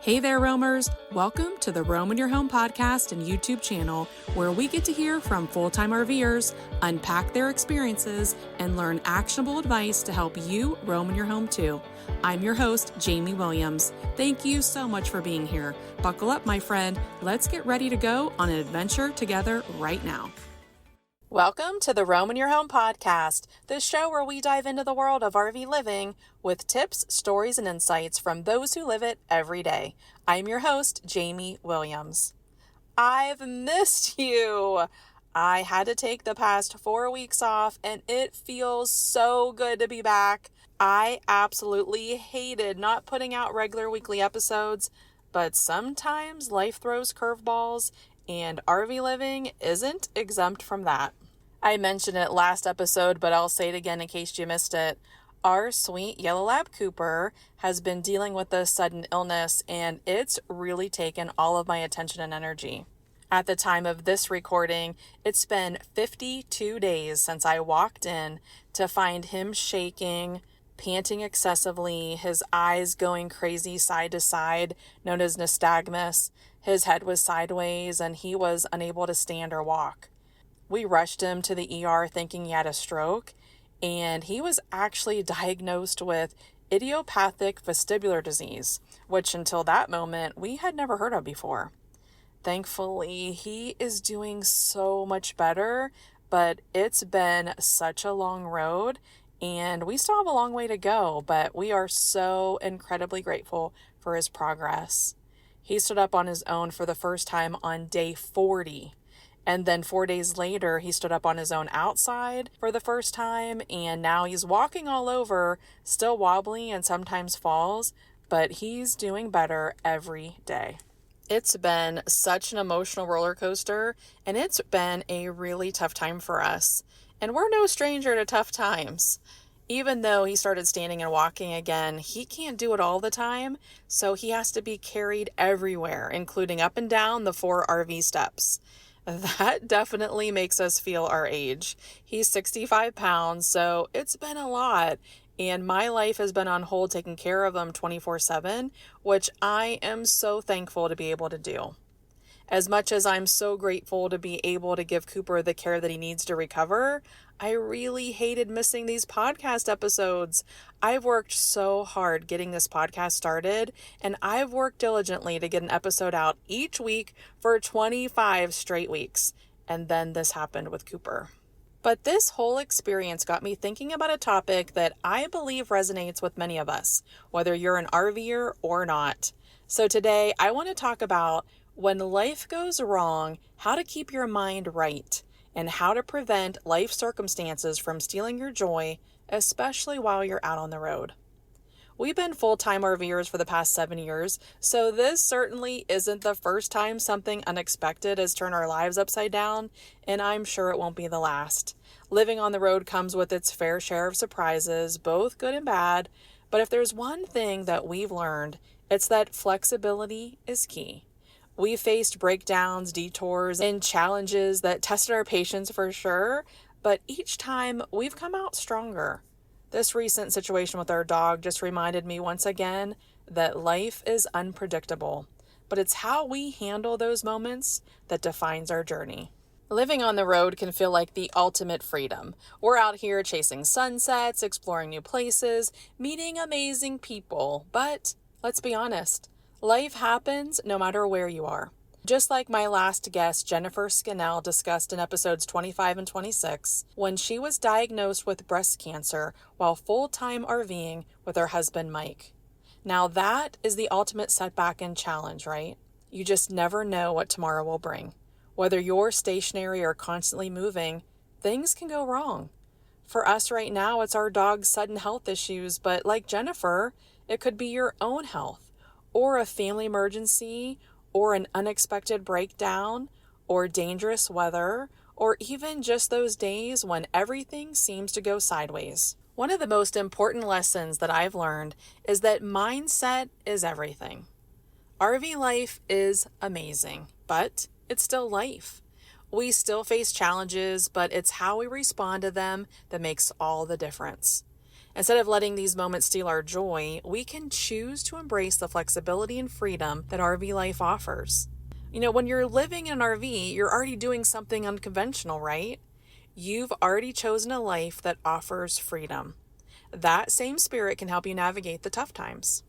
Hey there, roamers. Welcome to the Roam in Your Home podcast and YouTube channel, where we get to hear from full-time RVers, unpack their experiences, and learn actionable advice to help you roam in your home too. I'm your host, Jamie Williams. Thank you so much for being here. Buckle up, my friend. Let's get ready to go on an adventure together right now. Welcome to the Roam in Your Home podcast, the show where we dive into the world of RV living with tips, stories, and insights from those who live it every day. I'm your host, Jamie Williams. I've missed you. I had to take the past 4 weeks off, and it feels so good to be back. I absolutely hated not putting out regular weekly episodes, but sometimes life throws curveballs, and RV living isn't exempt from that. I mentioned it last episode, but I'll say it again in case you missed it. Our sweet yellow lab Cooper has been dealing with a sudden illness, and it's really taken all of my attention and energy. At the time of this recording, it's been 52 days since I walked in to find him shaking, panting excessively, his eyes going crazy side to side, known as nystagmus. His head was sideways, and he was unable to stand or walk. We rushed him to the ER thinking he had a stroke, and he was actually diagnosed with idiopathic vestibular disease, which until that moment we had never heard of before. Thankfully, he is doing so much better, but it's been such a long road, and we still have a long way to go, but we are so incredibly grateful for his progress. He stood up on his own for the first time on day 40. And then 4 days later, he stood up on his own outside for the first time, and now he's walking all over, still wobbly and sometimes falls, but he's doing better every day. It's been such an emotional roller coaster, and it's been a really tough time for us. And we're no stranger to tough times. Even though he started standing and walking again, he can't do it all the time, so he has to be carried everywhere, including up and down the 4 RV steps. That definitely makes us feel our age. He's 65 pounds, so it's been a lot. And my life has been on hold taking care of him 24/7, which I am so thankful to be able to do. As much as I'm so grateful to be able to give Cooper the care that he needs to recover, I really hated missing these podcast episodes. I've worked so hard getting this podcast started, and I've worked diligently to get an episode out each week for 25 straight weeks. And then this happened with Cooper. But this whole experience got me thinking about a topic that I believe resonates with many of us, whether you're an RVer or not. So today I want to talk about when life goes wrong, how to keep your mind right, and how to prevent life circumstances from stealing your joy, especially while you're out on the road. We've been full-time RVers for the past 7 years, so this certainly isn't the first time something unexpected has turned our lives upside down, and I'm sure it won't be the last. Living on the road comes with its fair share of surprises, both good and bad, but if there's one thing that we've learned, it's that flexibility is key. We faced breakdowns, detours, and challenges that tested our patience for sure, but each time we've come out stronger. This recent situation with our dog just reminded me once again that life is unpredictable, but it's how we handle those moments that defines our journey. Living on the road can feel like the ultimate freedom. We're out here chasing sunsets, exploring new places, meeting amazing people, but let's be honest. Life happens no matter where you are. Just like my last guest, Jennifer Scannell, discussed in episodes 25 and 26, when she was diagnosed with breast cancer while full-time RVing with her husband, Mike. Now that is the ultimate setback and challenge, right? You just never know what tomorrow will bring. Whether you're stationary or constantly moving, things can go wrong. For us right now, it's our dog's sudden health issues, but like Jennifer, it could be your own health, or a family emergency, or an unexpected breakdown, or dangerous weather, or even just those days when everything seems to go sideways. One of the most important lessons that I've learned is that mindset is everything. RV life is amazing, but it's still life. We still face challenges, but it's how we respond to them that makes all the difference. Instead of letting these moments steal our joy, we can choose to embrace the flexibility and freedom that RV life offers. When you're living in an RV, you're already doing something unconventional, right? You've already chosen a life that offers freedom. That same spirit can help you navigate the tough times.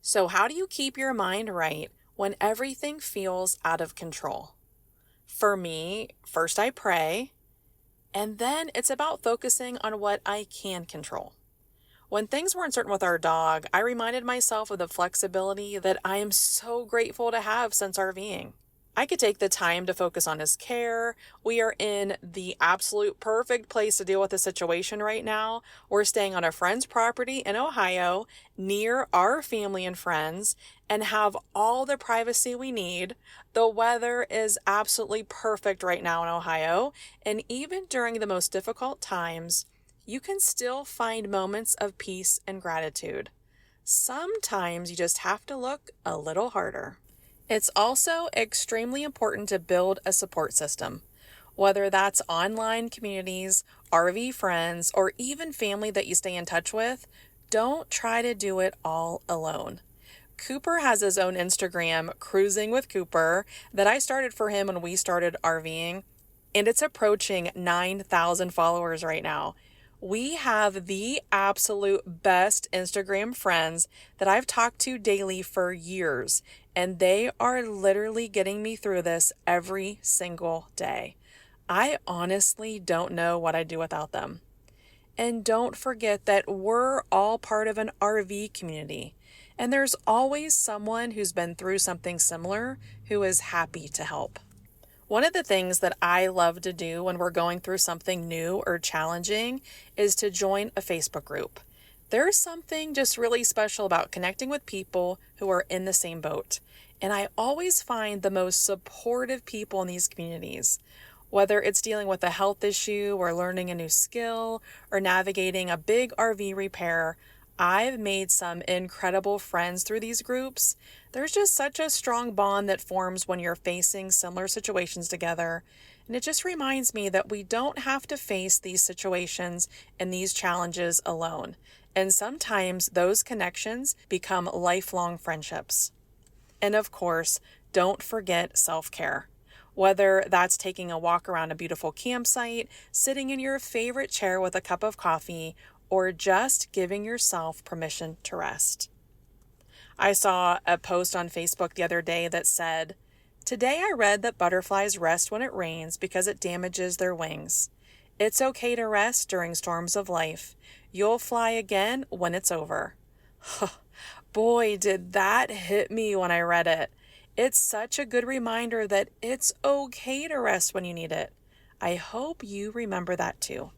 So how do you keep your mind right when everything feels out of control? For me, first I pray, and then it's about focusing on what I can control. When things weren't certain with our dog, I reminded myself of the flexibility that I am so grateful to have since RVing. I could take the time to focus on his care. We are in the absolute perfect place to deal with the situation right now. We're staying on a friend's property in Ohio, near our family and friends, and have all the privacy we need. The weather is absolutely perfect right now in Ohio, and even during the most difficult times, you can still find moments of peace and gratitude. Sometimes you just have to look a little harder. It's also extremely important to build a support system, whether that's online communities, RV friends, or even family that you stay in touch with. Don't try to do it all alone. Cooper has his own Instagram, Cruising with Cooper, that I started for him when we started RVing, and it's approaching 9,000 followers right now. We have the absolute best Instagram friends that I've talked to daily for years, and they are literally getting me through this every single day. I honestly don't know what I'd do without them. And don't forget that we're all part of an RV community, and there's always someone who's been through something similar who is happy to help. One of the things that I love to do when we're going through something new or challenging is to join a Facebook group. There's something just really special about connecting with people who are in the same boat. And I always find the most supportive people in these communities. Whether it's dealing with a health issue or learning a new skill or navigating a big RV repair, I've made some incredible friends through these groups. There's just such a strong bond that forms when you're facing similar situations together. And it just reminds me that we don't have to face these situations and these challenges alone. And sometimes those connections become lifelong friendships. And of course, don't forget self-care. Whether that's taking a walk around a beautiful campsite, sitting in your favorite chair with a cup of coffee, or just giving yourself permission to rest. I saw a post on Facebook the other day that said, "Today I read that butterflies rest when it rains because it damages their wings. It's okay to rest during storms of life. You'll fly again when it's over." Boy, did that hit me when I read it. It's such a good reminder that it's okay to rest when you need it. I hope you remember that too.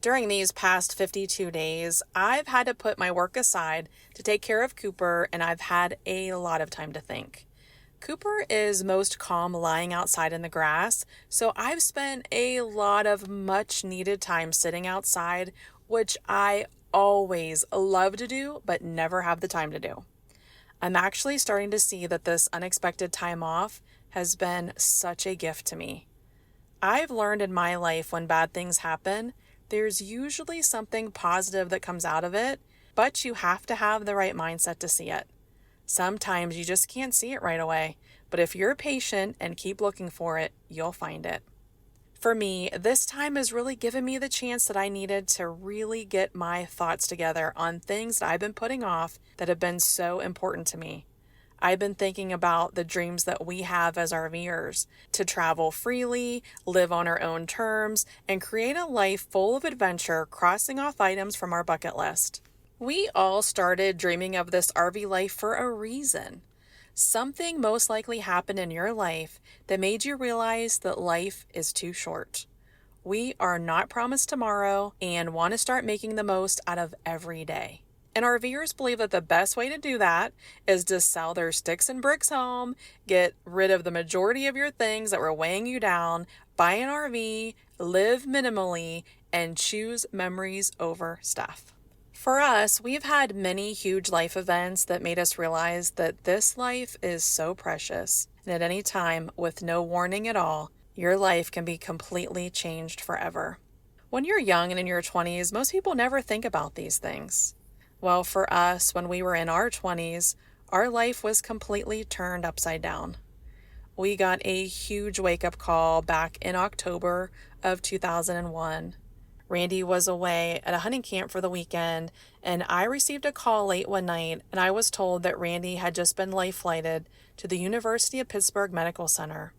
During these past 52 days, I've had to put my work aside to take care of Cooper, and I've had a lot of time to think. Cooper is most calm lying outside in the grass, so I've spent a lot of much needed time sitting outside, which I always love to do, but never have the time to do. I'm actually starting to see that this unexpected time off has been such a gift to me. I've learned in my life when bad things happen, there's usually something positive that comes out of it, but you have to have the right mindset to see it. Sometimes you just can't see it right away, but if you're patient and keep looking for it, you'll find it. For me, this time has really given me the chance that I needed to really get my thoughts together on things that I've been putting off that have been so important to me. I've been thinking about the dreams that we have as RVers, to travel freely, live on our own terms, and create a life full of adventure, crossing off items from our bucket list. We all started dreaming of this RV life for a reason. Something most likely happened in your life that made you realize that life is too short. We are not promised tomorrow and want to start making the most out of every day. And RVers believe that the best way to do that is to sell their sticks and bricks home, get rid of the majority of your things that were weighing you down, buy an RV, live minimally, and choose memories over stuff. For us, we've had many huge life events that made us realize that this life is so precious. And at any time, with no warning at all, your life can be completely changed forever. When you're young and in your 20s, most people never think about these things. Well, for us, when we were in our 20s, our life was completely turned upside down. We got a huge wake-up call back in October of 2001. Randy was away at a hunting camp for the weekend, and I received a call late one night, and I was told that Randy had just been life-flighted to the University of Pittsburgh Medical Center.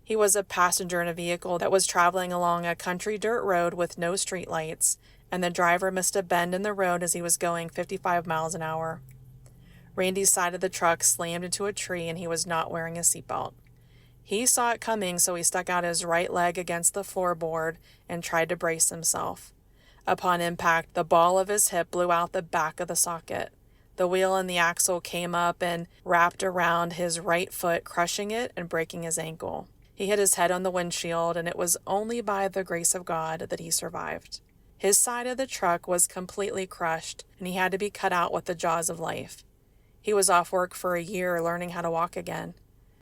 He was a passenger in a vehicle that was traveling along a country dirt road with no streetlights, and the driver missed a bend in the road as he was going 55 miles an hour. Randy's side of the truck slammed into a tree, and he was not wearing a seatbelt. He saw it coming, so he stuck out his right leg against the floorboard and tried to brace himself. Upon impact, the ball of his hip blew out the back of the socket. The wheel and the axle came up and wrapped around his right foot, crushing it and breaking his ankle. He hit his head on the windshield, and it was only by the grace of God that he survived. His side of the truck was completely crushed, and he had to be cut out with the jaws of life. He was off work for a year learning how to walk again.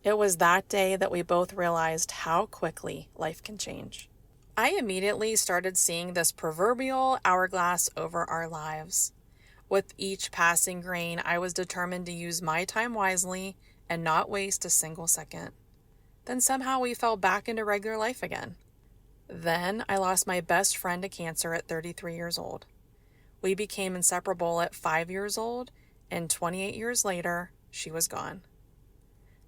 It was that day that we both realized how quickly life can change. I immediately started seeing this proverbial hourglass over our lives. With each passing grain, I was determined to use my time wisely and not waste a single second. Then somehow we fell back into regular life again. Then I lost my best friend to cancer at 33 years old. We became inseparable at 5 years old, and 28 years later, she was gone.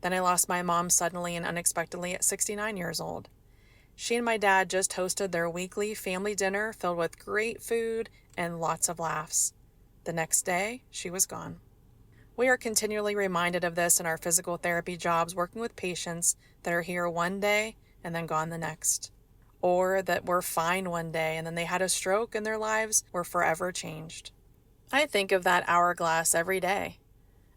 Then I lost my mom suddenly and unexpectedly at 69 years old. She and my dad just hosted their weekly family dinner filled with great food and lots of laughs. The next day, she was gone. We are continually reminded of this in our physical therapy jobs, working with patients that are here one day and then gone the next. Or that were fine one day and then they had a stroke and their lives were forever changed. I think of that hourglass every day.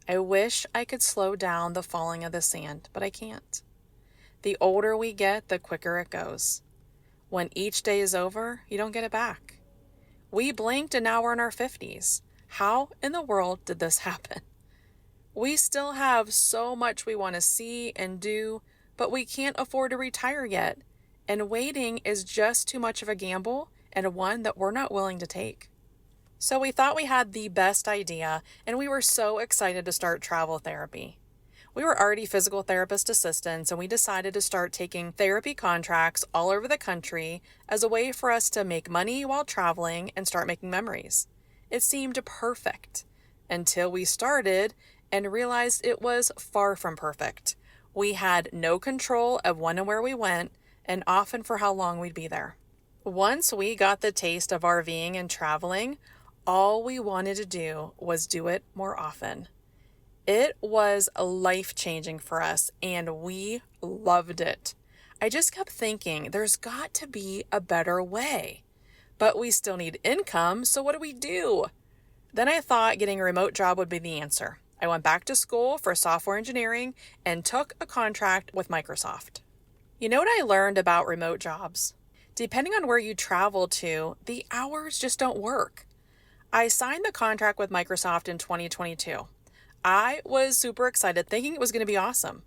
I wish I could slow down the falling of the sand, but I can't. The older we get, the quicker it goes. When each day is over, you don't get it back. We blinked and now we're in our 50s. How in the world did this happen? We still have so much we want to see and do, but we can't afford to retire yet. And waiting is just too much of a gamble and one that we're not willing to take. So we thought we had the best idea, and we were so excited to start travel therapy. We were already physical therapist assistants, and we decided to start taking therapy contracts all over the country as a way for us to make money while traveling and start making memories. It seemed perfect until we started and realized it was far from perfect. We had no control of when and where we went, and often for how long we'd be there. Once we got the taste of RVing and traveling, all we wanted to do was do it more often. It was life-changing for us, and we loved it. I just kept thinking, there's got to be a better way. But we still need income, so what do? Then I thought getting a remote job would be the answer. I went back to school for software engineering and took a contract with Microsoft. You know what I learned about remote jobs? Depending on where you travel to, the hours just don't work. I signed the contract with Microsoft in 2022. I was super excited, thinking it was going to be awesome.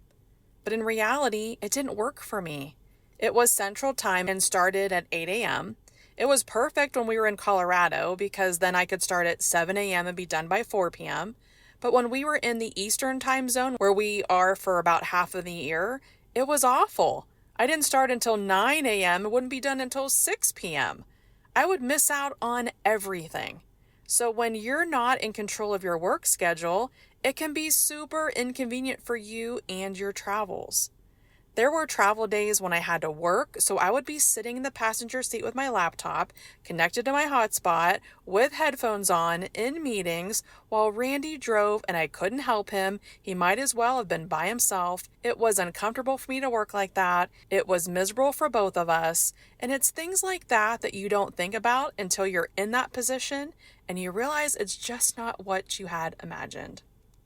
But in reality, it didn't work for me. It was Central Time and started at 8 a.m. It was perfect when we were in Colorado because then I could start at 7 a.m. and be done by 4 p.m. But when we were in the Eastern Time zone, where we are for about half of the year, it was awful. I didn't start until 9 a.m. It wouldn't be done until 6 p.m. I would miss out on everything. So when you're not in control of your work schedule, it can be super inconvenient for you and your travels. There were travel days when I had to work, so I would be sitting in the passenger seat with my laptop, connected to my hotspot, with headphones on, in meetings, while Randy drove and I couldn't help him. He might as well have been by himself. It was uncomfortable for me to work like that. It was miserable for both of us. And it's things like that that you don't think about until you're in that position and you realize it's just not what you had imagined.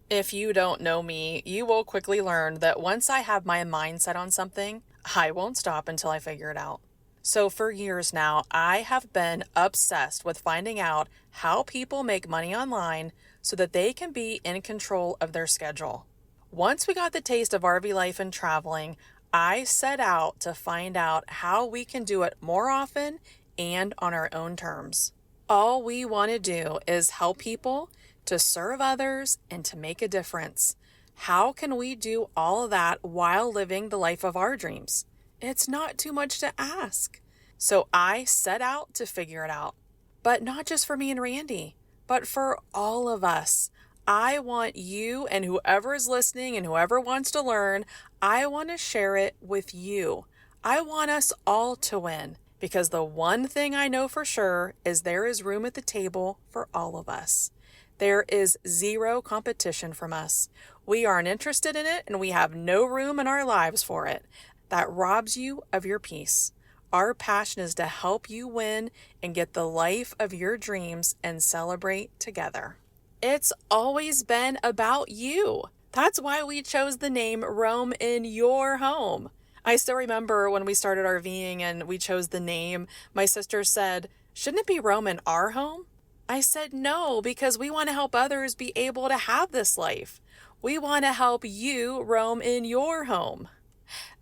If you don't know me, you will quickly learn that once I have my mind set on something, I won't stop until I figure it out. So for years now, I have been obsessed with finding out how people make money online so that they can be in control of their schedule. Once we got the taste of RV life and traveling, I set out to find out how we can do it more often and on our own terms. All we want to do is help people, to serve others, and to make a difference. How can we do all of that while living the life of our dreams? It's not too much to ask. So I set out to figure it out. But not just for me and Randy, but for all of us. I want you and whoever is listening and whoever wants to learn, I want to share it with you. I want us all to win, because the one thing I know for sure is there is room at the table for all of us. There is zero competition from us. We aren't interested in it, and we have no room in our lives for it. That robs you of your peace. Our passion is to help you win and get the life of your dreams and celebrate together. It's always been about you. That's why we chose the name Roam in Your Home. I still remember when we started RVing and we chose the name, my sister said, "Shouldn't it be Roam in Our Home?" I said, "No, because we want to help others be able to have this life. We want to help you roam in your home."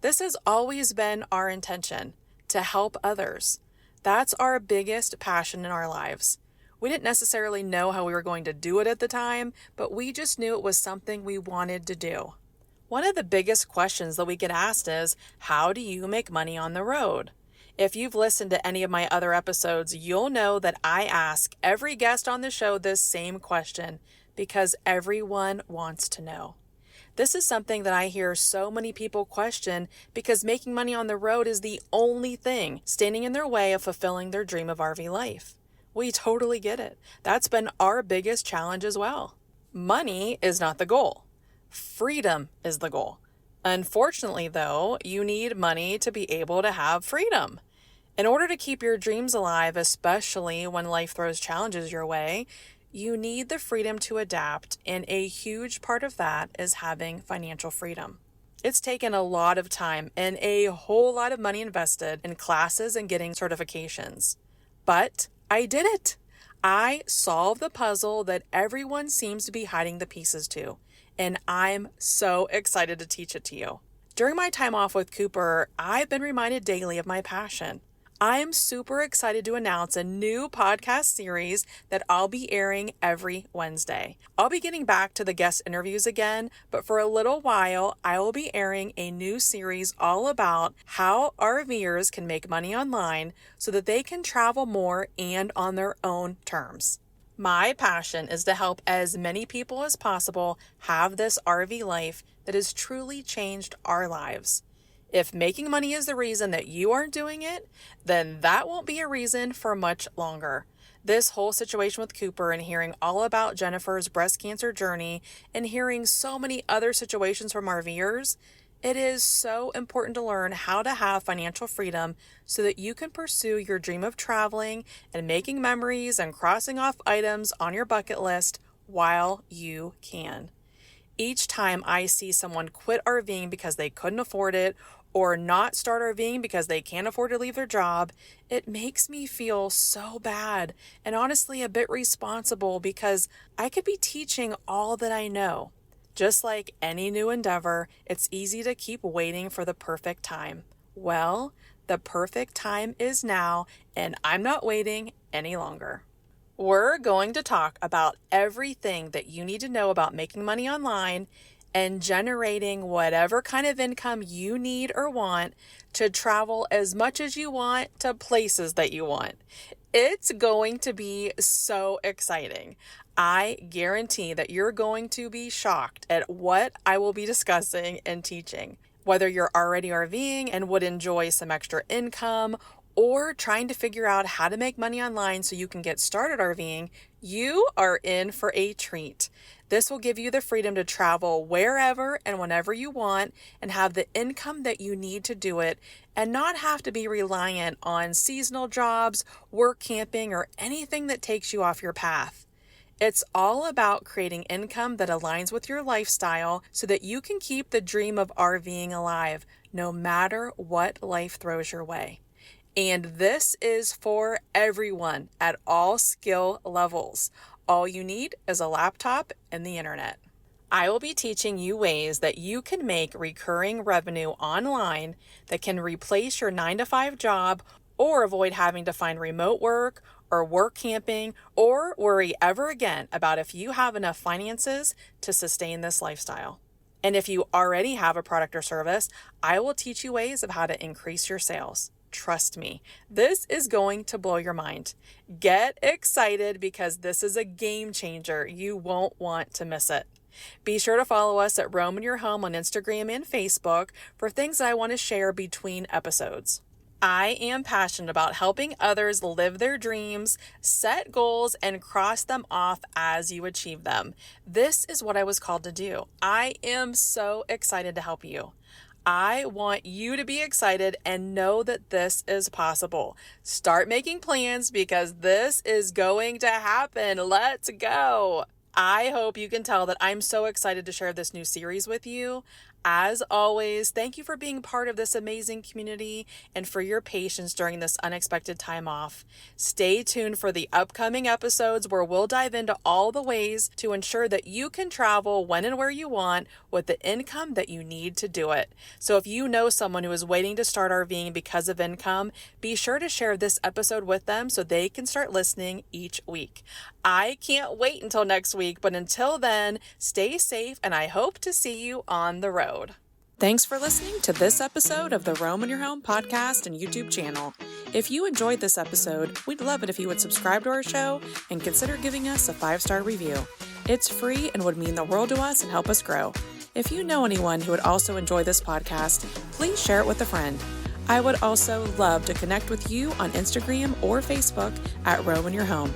This has always been our intention, to help others. That's our biggest passion in our lives. We didn't necessarily know how we were going to do it at the time, but we just knew it was something we wanted to do. One of the biggest questions that we get asked is, how do you make money on the road? If you've listened to any of my other episodes, you'll know that I ask every guest on the show this same question because everyone wants to know. This is something that I hear so many people question because making money on the road is the only thing standing in their way of fulfilling their dream of RV life. We totally get it. That's been our biggest challenge as well. Money is not the goal. Freedom is the goal. Unfortunately, though, you need money to be able to have freedom. In order to keep your dreams alive, especially when life throws challenges your way, you need the freedom to adapt, and a huge part of that is having financial freedom. It's taken a lot of time and a whole lot of money invested in classes and getting certifications. But I did it. I solved the puzzle that everyone seems to be hiding the pieces to, and I'm so excited to teach it to you. During my time off with Cooper, I've been reminded daily of my passion. I'm super excited to announce a new podcast series that I'll be airing every Wednesday. I'll be getting back to the guest interviews again, but for a little while, I will be airing a new series all about how RVers can make money online so that they can travel more and on their own terms. My passion is to help as many people as possible have this RV life that has truly changed our lives. If making money is the reason that you aren't doing it, then that won't be a reason for much longer. This whole situation with Cooper and hearing all about Jennifer's breast cancer journey and hearing so many other situations from RVers, it is so important to learn how to have financial freedom so that you can pursue your dream of traveling and making memories and crossing off items on your bucket list while you can. Each time I see someone quit RVing because they couldn't afford it or not start RVing because they can't afford to leave their job, it makes me feel so bad and honestly a bit responsible because I could be teaching all that I know. Just like any new endeavor, it's easy to keep waiting for the perfect time. Well, the perfect time is now, and I'm not waiting any longer. We're going to talk about everything that you need to know about making money online and generating whatever kind of income you need or want to travel as much as you want to places that you want. It's going to be so exciting. I guarantee that you're going to be shocked at what I will be discussing and teaching. Whether you're already RVing and would enjoy some extra income or trying to figure out how to make money online so you can get started RVing, you are in for a treat. This will give you the freedom to travel wherever and whenever you want and have the income that you need to do it and not have to be reliant on seasonal jobs, work camping, or anything that takes you off your path. It's all about creating income that aligns with your lifestyle so that you can keep the dream of RVing alive no matter what life throws your way. And this is for everyone at all skill levels. All you need is a laptop and the internet. I will be teaching you ways that you can make recurring revenue online that can replace your 9-to-5 job or avoid having to find remote work or work camping or worry ever again about if you have enough finances to sustain this lifestyle. And if you already have a product or service, I will teach you ways of how to increase your sales. Trust me, this is going to blow your mind. Get excited because this is a game changer. You won't want to miss it. Be sure to follow us at Roam in Your Home on Instagram and Facebook for things I want to share between episodes. I am passionate about helping others live their dreams, set goals, and cross them off as you achieve them. This is what I was called to do. I am so excited to help you. I want you to be excited and know that this is possible. Start making plans because this is going to happen. Let's go. I hope you can tell that I'm so excited to share this new series with you. As always, thank you for being part of this amazing community and for your patience during this unexpected time off. Stay tuned for the upcoming episodes where we'll dive into all the ways to ensure that you can travel when and where you want with the income that you need to do it. So if you know someone who is waiting to start RVing because of income, be sure to share this episode with them so they can start listening each week. I can't wait until next week, but until then, stay safe and I hope to see you on the road. Thanks for listening to this episode of the Roam in Your Home podcast and YouTube channel. If you enjoyed this episode, we'd love it if you would subscribe to our show and consider giving us a 5-star review. It's free and would mean the world to us and help us grow. If you know anyone who would also enjoy this podcast, please share it with a friend. I would also love to connect with you on Instagram or Facebook at Roam in Your Home.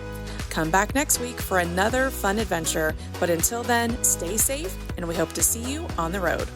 Come back next week for another fun adventure, but until then, stay safe and we hope to see you on the road.